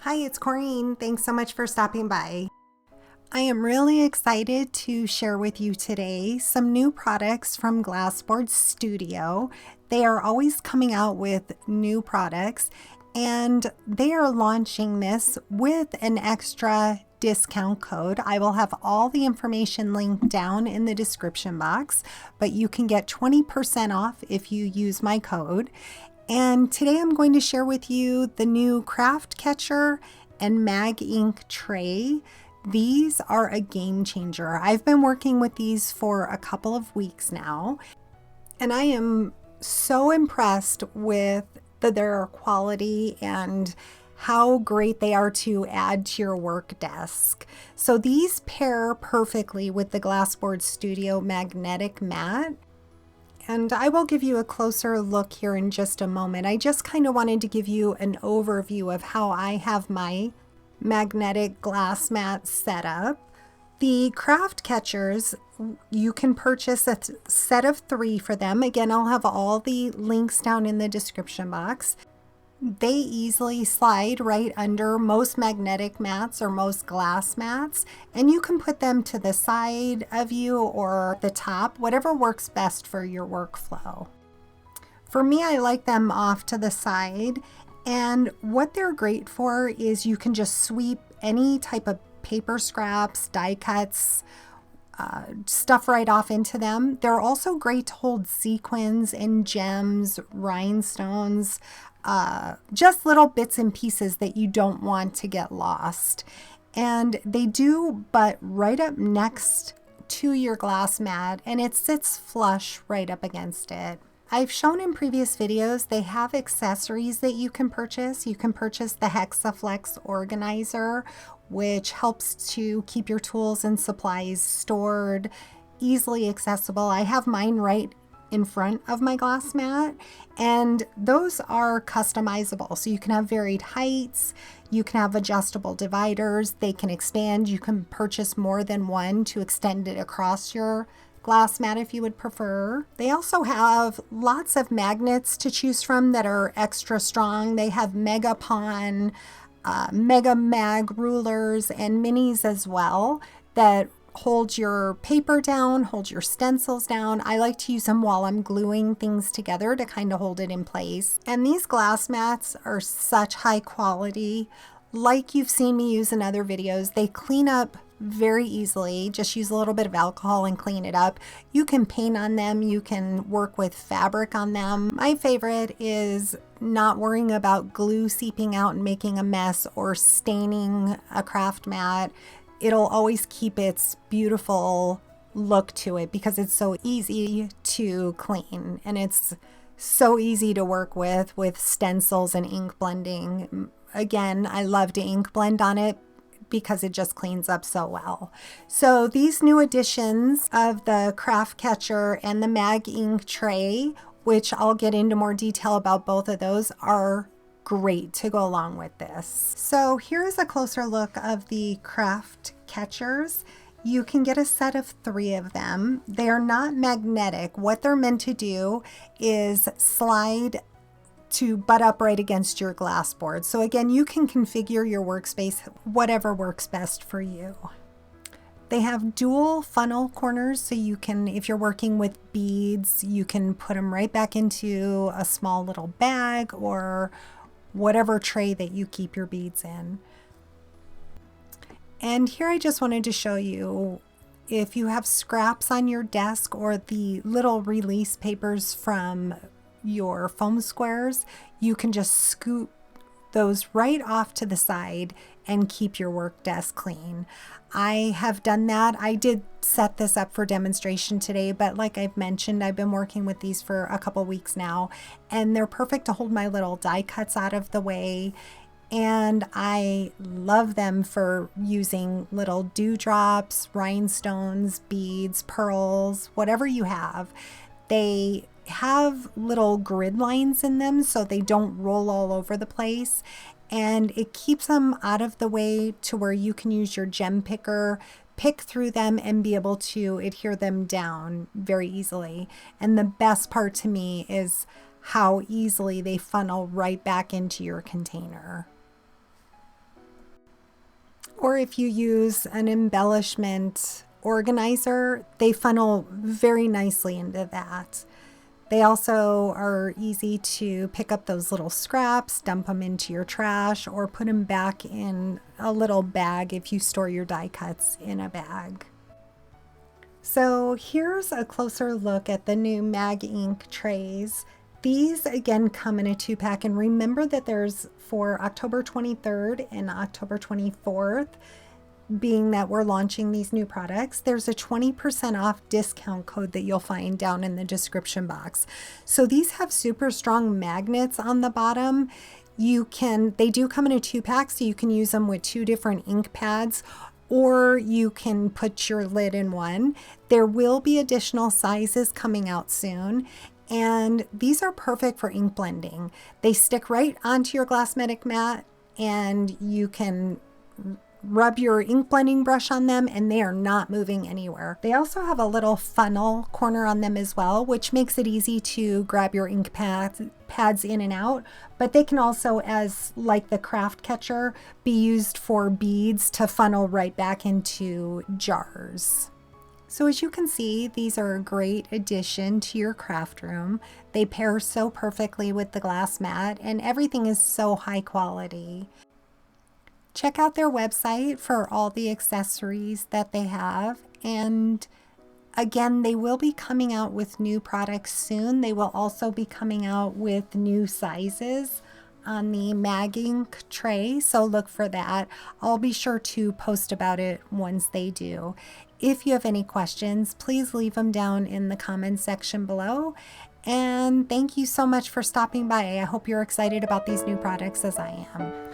Hi, it's Corrine. Thanks so much for stopping by. I am really excited to share with you today some new products from Glassboard Studio. They are always coming out with new products, and they are launching this with an extra discount code. I will have all the information linked down in the description box, but you can get 20% off if you use my code. And today I'm going to share with you the new craft catcher and mag ink tray. These are a game changer. I've been working with these for a couple of weeks now, and I am so impressed with their quality and how great they are to add to your work desk. So these pair perfectly with the Glassboard Studio magnetic mat. And I will give you a closer look here in just a moment. I just kind of wanted to give you an overview of how I have my magnetic glass mat set up. The craft catchers, you can purchase a set of 3 for them. Again, I'll have all the links down in the description box. They easily slide right under most magnetic mats or most glass mats, and you can put them to the side of you or the top, whatever works best for your workflow. For me, I like them off to the side, and what they're great for is you can just sweep any type of paper scraps, die cuts, stuff right off into them. They're also great to hold sequins and gems, rhinestones, just little bits and pieces that you don't want to get lost. And they do butt right up next to your glass mat, and it sits flush right up against it. I've shown in previous videos they have accessories that you can purchase. You can purchase the Hexaflex organizer, which helps to keep your tools and supplies stored, easily accessible. I have mine right in front of my glass mat, and those are customizable. So you can have varied heights, you can have adjustable dividers, they can expand. You can purchase more than one to extend it across your glass mat if you would prefer. They also have lots of magnets to choose from that are extra strong. They have Mega Pon, Mega Mag rulers, and minis as well that hold your paper down, hold your stencils down. I like to use them while I'm gluing things together to kind of hold it in place. And these glass mats are such high quality. Like you've seen me use in other videos, they clean up very easily. Just use a little bit of alcohol and clean it up. You can paint on them. You can work with fabric on them. My favorite is not worrying about glue seeping out and making a mess or staining a craft mat. It'll always keep its beautiful look to it because it's so easy to clean, and it's so easy to work with stencils and ink blending. Again, I love to ink blend on it because it just cleans up so well. So these new additions of the craft catcher and the mag ink tray, which I'll get into more detail about both of those, are great to go along with this. So here's a closer look of the craft catchers. You can get a set of 3 of them. They are not magnetic. What they're meant to do is slide to butt up right against your glass board. So again, you can configure your workspace whatever works best for you. They have dual funnel corners, so you can, if you're working with beads, you can put them right back into a small little bag or whatever tray that you keep your beads in. And here I just wanted to show you, if you have scraps on your desk or the little release papers from your foam squares, you can just scoop those right off to the side and keep your work desk clean. I have done that. I did set this up for demonstration today, but like I've mentioned, I've been working with these for a couple weeks now, and they're perfect to hold my little die cuts out of the way. And I love them for using little dewdrops, rhinestones, beads, pearls, whatever you have. They have little grid lines in them so they don't roll all over the place, and it keeps them out of the way to where you can use your gem picker, pick through them, and be able to adhere them down very easily. And the best part to me is how easily they funnel right back into your container. Or if you use an embellishment organizer, they funnel very nicely into that. They also are easy to pick up those little scraps, dump them into your trash, or put them back in a little bag if you store your die cuts in a bag. So here's a closer look at the new Mag Ink trays. These again come in a 2-pack, and remember that there's for October 23rd and October 24th, being that we're launching these new products, there's a 20% off discount code that you'll find down in the description box. So these have super strong magnets on the bottom. They do come in a 2-pack, so you can use them with 2 different ink pads, or you can put your lid in one. There will be additional sizes coming out soon, and these are perfect for ink blending. They stick right onto your Glassmatic mat, and you can rub your ink blending brush on them and they are not moving anywhere. They also have a little funnel corner on them as well, which makes it easy to grab your ink pads in and out, but they can also, as like the craft catcher, be used for beads to funnel right back into jars. So as you can see, these are a great addition to your craft room. They pair so perfectly with the glass mat, and everything is so high quality. Check out their website for all the accessories that they have. And again, they will be coming out with new products soon. They will also be coming out with new sizes on the Mag Ink tray, so look for that. I'll be sure to post about it once they do. If you have any questions, please leave them down in the comments section below. And thank you so much for stopping by. I hope you're excited about these new products as I am.